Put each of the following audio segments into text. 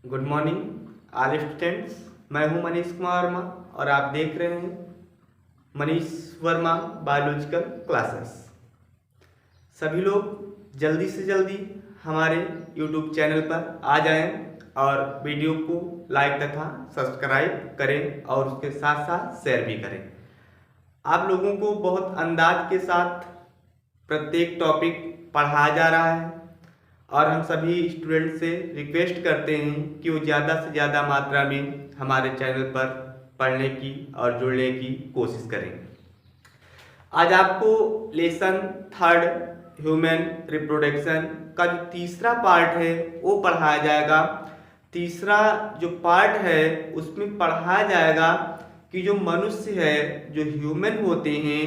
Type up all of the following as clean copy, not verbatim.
Good morning all students. मैं हूं मनीष कुमार वर्मा और आप देख रहे हैं मनीष वर्मा बायोलॉजिकल क्लासेस। सभी लोग जल्दी से जल्दी हमारे यूट्यूब चैनल पर आ जाएं और वीडियो को लाइक तथा सब्सक्राइब करें और उसके साथ साथ शेयर भी करें। आप लोगों को बहुत अंदाज के साथ प्रत्येक टॉपिक पढ़ाया जा रहा है और हम सभी स्टूडेंट से रिक्वेस्ट करते हैं कि वो ज़्यादा से ज़्यादा मात्रा में हमारे चैनल पर पढ़ने की और जुड़ने की कोशिश करें। आज आपको लेसन थर्ड ह्यूमन रिप्रोडक्शन का जो तीसरा पार्ट है वो पढ़ाया जाएगा। तीसरा जो पार्ट है उसमें पढ़ाया जाएगा कि जो मनुष्य है, जो ह्यूमन होते हैं,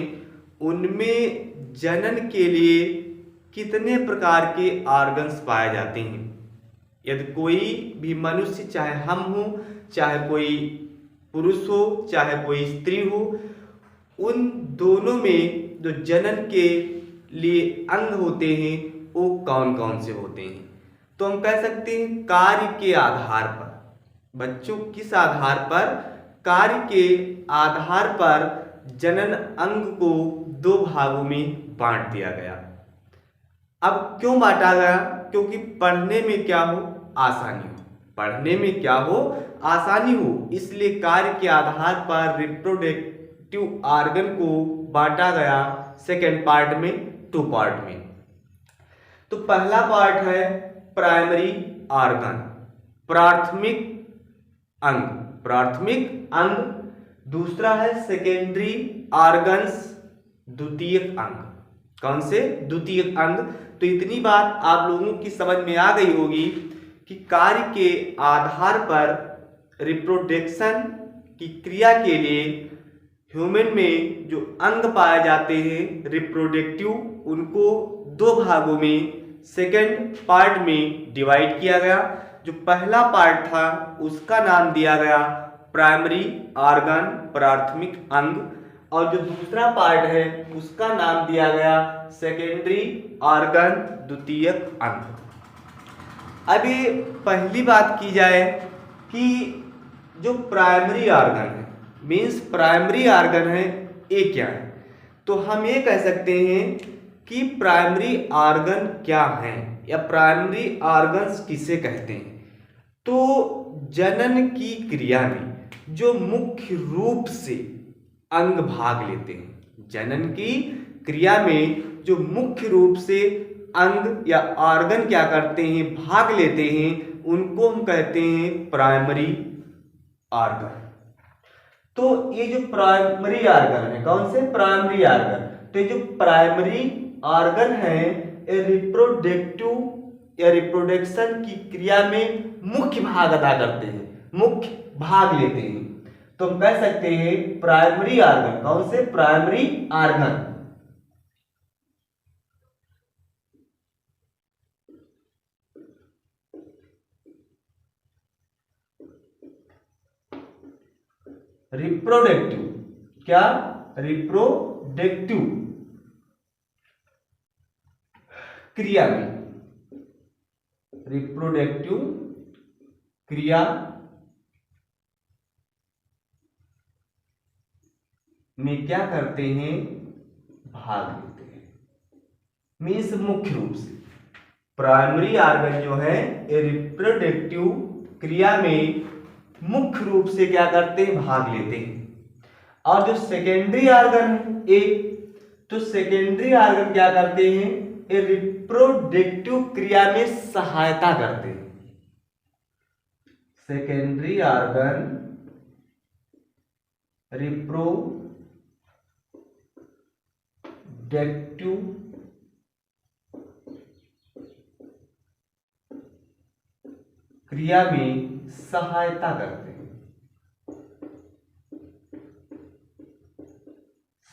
उनमें जनन के लिए कितने प्रकार के ऑर्गन्स पाए जाते हैं। यदि कोई भी मनुष्य, चाहे हम हो, चाहे कोई पुरुष हो, चाहे कोई स्त्री हो, उन दोनों में जो जनन के लिए अंग होते हैं वो कौन कौन से होते हैं। तो हम कह सकते हैं कार्य के आधार पर, बच्चों किस आधार पर, कार्य के आधार पर जनन अंग को दो भागों में बांट दिया गया। अब क्यों बांटा गया? क्योंकि पढ़ने में क्या हो, आसानी हो, पढ़ने में क्या हो, आसानी हो, इसलिए कार्य के आधार पर रिप्रोडक्टिव ऑर्गन को बांटा गया सेकेंड पार्ट में, टू पार्ट में। तो पहला पार्ट है प्राइमरी ऑर्गन, प्राथमिक अंग, प्राथमिक अंग। दूसरा है सेकेंडरी ऑर्गन्स, द्वितीयक अंग। कौन से? द्वितीयक अंग। तो इतनी बात आप लोगों की समझ में आ गई होगी कि कार्य के आधार पर रिप्रोडक्शन की क्रिया के लिए ह्यूमन में जो अंग पाए जाते हैं रिप्रोडक्टिव, उनको दो भागों में सेकेंड पार्ट में डिवाइड किया गया। जो पहला पार्ट था उसका नाम दिया गया प्राइमरी ऑर्गन, प्राथमिक अंग, और जो दूसरा पार्ट है उसका नाम दिया गया सेकेंडरी ऑर्गन, द्वितीयक अंग। अभी पहली बात की जाए कि जो प्राइमरी ऑर्गन है, मीन्स प्राइमरी ऑर्गन है, ये क्या है? तो हम ये कह सकते हैं कि प्राइमरी ऑर्गन क्या है या प्राइमरी ऑर्गन्स किसे कहते हैं। तो जनन की क्रिया में जो मुख्य रूप से अंग भाग लेते हैं, जनन की क्रिया में जो मुख्य रूप से अंग या ऑर्गन क्या करते हैं, भाग लेते हैं, उनको हम कहते हैं प्राइमरी ऑर्गन। तो ये जो प्राइमरी ऑर्गन है, कौन से? Primary organ. तो ये जो प्राइमरी ऑर्गन है ये रिप्रोडक्टिव या रिप्रोडक्शन की क्रिया में मुख्य भाग अदा करते हैं, मुख्य भाग लेते हैं। तो हम कह सकते हैं प्राइमरी ऑर्गन, कौन से? Primary organ. रिप्रोडक्टिव, क्या? रिप्रोडक्टिव क्रिया में, रिप्रोडक्टिव क्रिया में क्या करते हैं? भाग लेते हैं। मीन्स मुख्य रूप से प्राइमरी ऑर्गन जो है ये रिप्रोडक्टिव क्रिया में मुख्य रूप से क्या करते हैं? भाग लेते हैं। और जो सेकेंडरी ऑर्गन है, तो सेकेंडरी ऑर्गन क्या करते हैं? ये रिप्रोडक्टिव क्रिया में सहायता करते हैं। सेकेंडरी ऑर्गन रिप्रोडक्टिव क्रिया में सहायता करते हैं,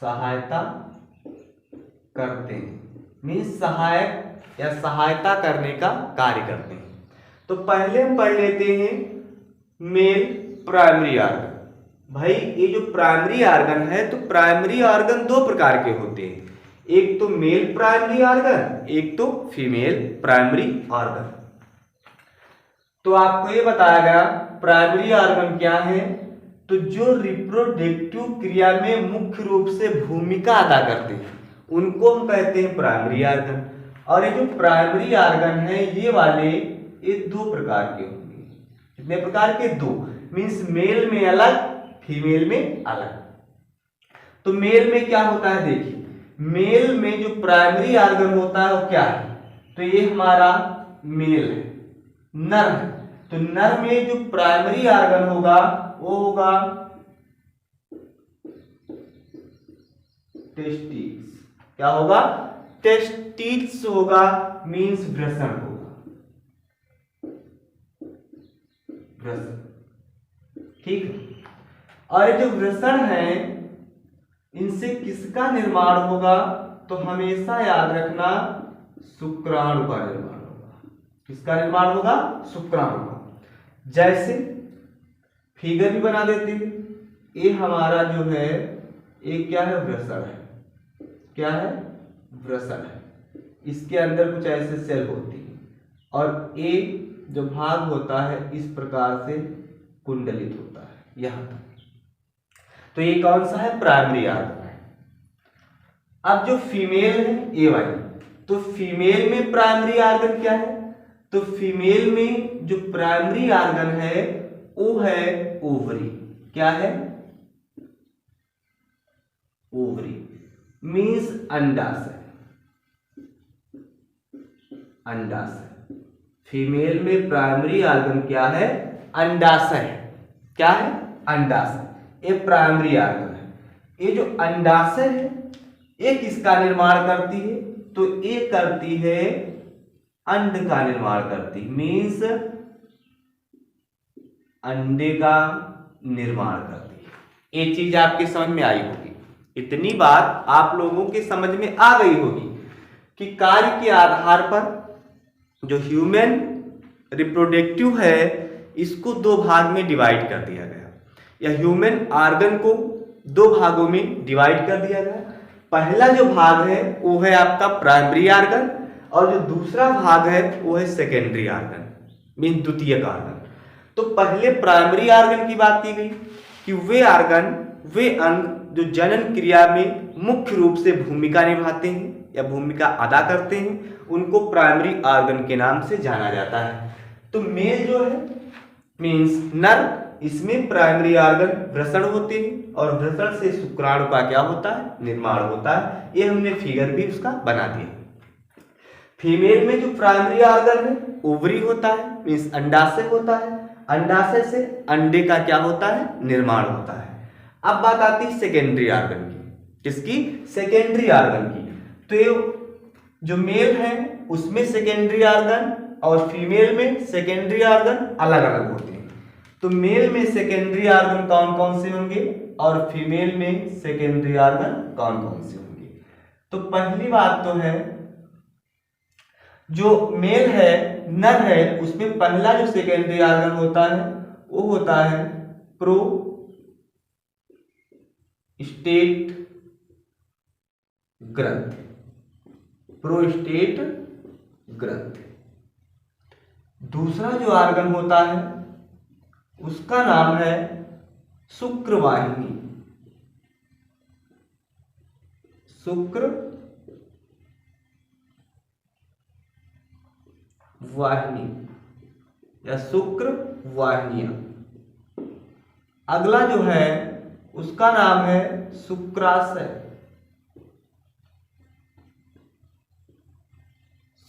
सहायता करते हैं, मीन्स सहायक या सहायता करने का कार्य करते हैं। तो पहले हम पढ़ लेते हैं मेल प्राइमरी ऑर्गन। भाई ये जो प्राइमरी ऑर्गन है, तो प्राइमरी ऑर्गन दो प्रकार के होते हैं, एक तो मेल प्राइमरी ऑर्गन, एक तो फीमेल प्राइमरी ऑर्गन। तो आपको ये बताया गया प्राइमरी ऑर्गन क्या है, तो जो रिप्रोडक्टिव क्रिया में मुख्य रूप से भूमिका अदा करते हैं उनको हम कहते हैं प्राइमरी ऑर्गन। और ये जो प्राइमरी ऑर्गन है ये वाले ये दो प्रकार के होंगे। कितने प्रकार के? दो। मीन्स मेल में अलग, फीमेल में अलग। तो मेल में क्या होता है, देखिए मेल में जो प्राइमरी ऑर्गन होता है वो क्या है, तो ये हमारा मेल है, नर है। तो नर में जो प्राइमरी ऑर्गन होगा वो होगा टेस्टिस। क्या होगा? टेस्टिस होगा, मीन्स वृषण होगा, वृषण। ठीक है। और ये जो वृषण है इनसे किसका निर्माण होगा, तो हमेशा याद रखना शुक्राणु का निर्माण होगा। किसका निर्माण होगा? शुक्राणु का। जैसे फिगर भी बना देते हैं, ये हमारा जो है ये क्या है? वृषण है। क्या है? वृषण है। इसके अंदर कुछ ऐसे सेल होती है और ये जो भाग होता है इस प्रकार से कुंडलित होता है यहां तक। तो ये कौन सा है? प्राइमरी ऑर्गन है। अब जो फीमेल है ये वाली, तो फीमेल में प्राइमरी ऑर्गन क्या है, तो फीमेल में जो प्राइमरी ऑर्गन है वो है ओवरी। क्या है? ओवरी मीन्स अंडाशय। अंडाशय। फीमेल में प्राइमरी ऑर्गन क्या है? अंडाशय। क्या है? अंडाशय। ये प्राइमरी ऑर्गन है। ये जो अंडाशय है ये किसका निर्माण करती है, तो ये करती है अंड का निर्माण करती, मीन्स अंडे का निर्माण करती है। ये चीज आपके समझ में आई होगी। इतनी बात आप लोगों के समझ में आ गई होगी कि कार्य के आधार पर जो ह्यूमन रिप्रोडक्टिव है इसको दो भाग में डिवाइड कर दिया गया, या ह्यूमन ऑर्गन को दो भागों में डिवाइड कर दिया गया। पहला जो भाग है वो है आपका प्राइमरी ऑर्गन और जो दूसरा भाग है वो है सेकेंडरी ऑर्गन, मीन द्वितीयक ऑर्गन। तो पहले प्राइमरी ऑर्गन की बात की गई कि वे ऑर्गन, वे अंग जो जनन क्रिया में मुख्य रूप से भूमिका निभाते हैं या भूमिका अदा करते हैं उनको प्राइमरी ऑर्गन के नाम से जाना जाता है। तो मेल जो है मीन्स नर, इसमें प्राइमरी ऑर्गन वृषण होते हैं और वृषण से शुक्राणु का क्या होता है? निर्माण होता है। ये हमने फिगर भी उसका बना दिया। फीमेल में जो प्राइमरी ऑर्गन है ओवरी होता है, मीन्स अंडाशय होता है। अंडाशय से अंडे का क्या होता है? निर्माण होता है। अब बात आती है सेकेंडरी ऑर्गन की। किसकी? सेकेंडरी ऑर्गन की। तो ये जो मेल है उसमें सेकेंडरी ऑर्गन और फीमेल में सेकेंडरी ऑर्गन अलग अलग होते हैं। तो मेल में सेकेंडरी ऑर्गन कौन कौन से होंगे और फीमेल में सेकेंडरी ऑर्गन कौन कौन से होंगे? तो पहली बात तो है जो मेल है, नर है, उसमें पहला जो सेकेंडरी ऑर्गन होता है वो होता है प्रोस्टेट ग्रंथि। प्रोस्टेट ग्रंथि। दूसरा जो ऑर्गन होता है उसका नाम है शुक्रवाहिनी। शुक्र वाहिनी या शुक्र वाहिनियां। अगला जो है उसका नाम है शुक्राशय।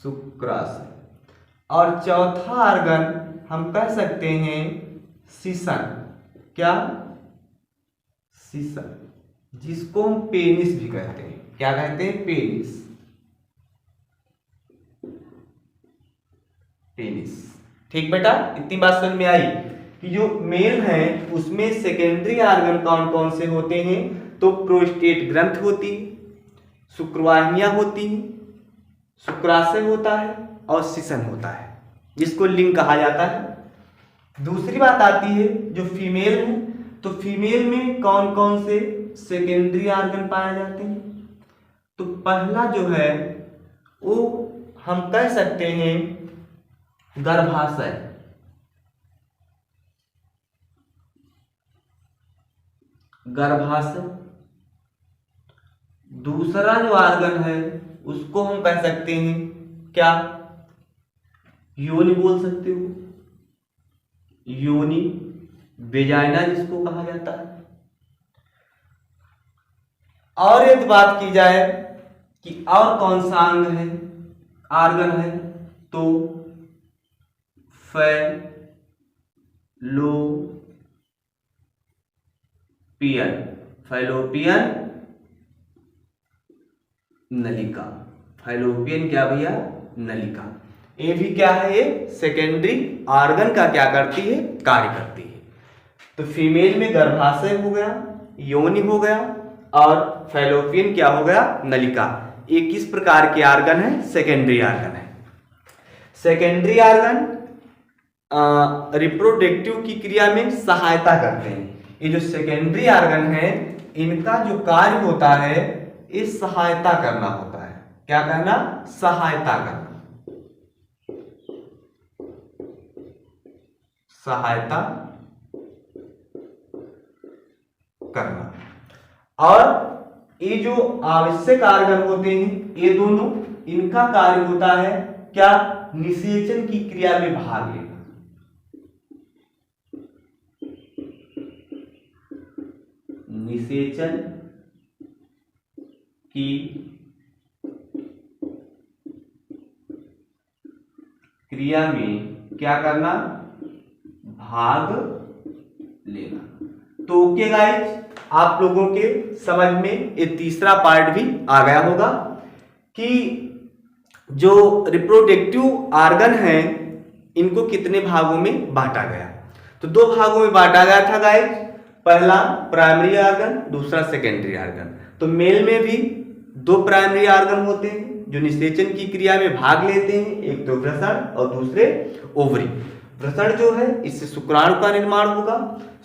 शुक्राशय। और चौथा ऑर्गन हम कह सकते हैं सीसन। क्या? सीसन, जिसको हम पेनिस भी कहते हैं। क्या कहते हैं? पेनिस। पेनिस। ठीक बेटा, इतनी बात समझ में आई कि जो मेल है उसमें सेकेंडरी ऑर्गन कौन कौन से होते हैं, तो प्रोस्टेट ग्रंथ होती है, शुक्रवाहिनियां होती हैं, शुक्राशय होता है और सीसन होता है, जिसको लिंग कहा जाता है। दूसरी बात आती है जो फीमेल है, तो फीमेल में कौन कौन से सेकेंडरी ऑर्गन पाए जाते हैं? तो पहला जो है वो हम कह सकते हैं गर्भाशय। गर्भाशय। दूसरा जो ऑर्गन है उसको हम कह सकते हैं क्या, योनि बोल सकते हो, योनि, वेजाइना जिसको कहा जाता है। और यदि बात की जाए कि और कौन सा अंग है, ऑर्गन है, तो फैलोपियन नलिका। फैलोपियन क्या भैया, नलिका। ये भी क्या है, ये सेकेंडरी ऑर्गन का क्या करती है, कार्य करती है। तो फीमेल में गर्भाशय हो गया, योनि हो गया और फैलोपियन क्या हो गया, नलिका। ये किस प्रकार के ऑर्गन है, सेकेंडरी ऑर्गन है। सेकेंडरी ऑर्गन रिप्रोडक्टिव की क्रिया में सहायता करते हैं। ये जो सेकेंडरी ऑर्गन है इनका जो कार्य होता है ये सहायता करना होता है। क्या करना, सहायता करना, सहायता करना। और ये जो आवश्यक ऑर्गन होते हैं ये दोनों, इनका कार्य होता है क्या, निषेचन की क्रिया में भाग लेना। निषेचन की क्रिया में क्या करना, भाग लेना। तो ओके गाइस, आप लोगों के समझ में ये तीसरा पार्ट भी आ गया होगा कि जो रिप्रोडक्टिव ऑर्गन है इनको कितने भागों में बांटा गया। तो दो भागों में बांटा गया था गाइस, पहला प्राइमरी ऑर्गन, दूसरा सेकेंडरी ऑर्गन। तो मेल में भी दो प्राइमरी ऑर्गन होते हैं जो निषेचन की क्रिया में भाग लेते हैं, एक तो वृषण और दूसरे ओवरी। वृषण जो है इससे शुक्राणु का निर्माण होगा।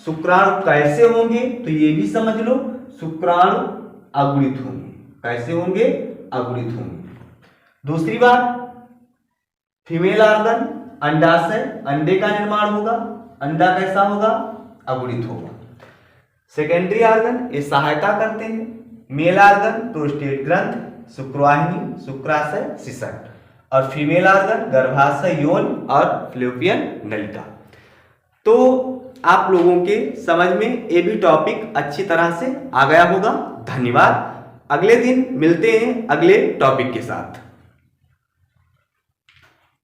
शुक्राणु कैसे होंगे तो ये भी समझ लो, शुक्राणु अगुणित होंगे। कैसे होंगे, अगुणित होंगे। दूसरी बात, फीमेल ऑर्गन अंडाशय, अंडे का निर्माण होगा। अंडा कैसा होगा, अगुणित होगा। सेकेंडरी ऑर्गन ये सहायता करते हैं। मेल ऑर्गन प्रोस्टेट ग्रंथ, शुक्रवाहिनी, शुक्राशय, शिशक। और फीमेल ऑर्गन गर्भाशय, यौन और फैलोपियन नलिका। तो आप लोगों के समझ में ये भी टॉपिक अच्छी तरह से आ गया होगा। धन्यवाद। अगले दिन मिलते हैं अगले टॉपिक के साथ।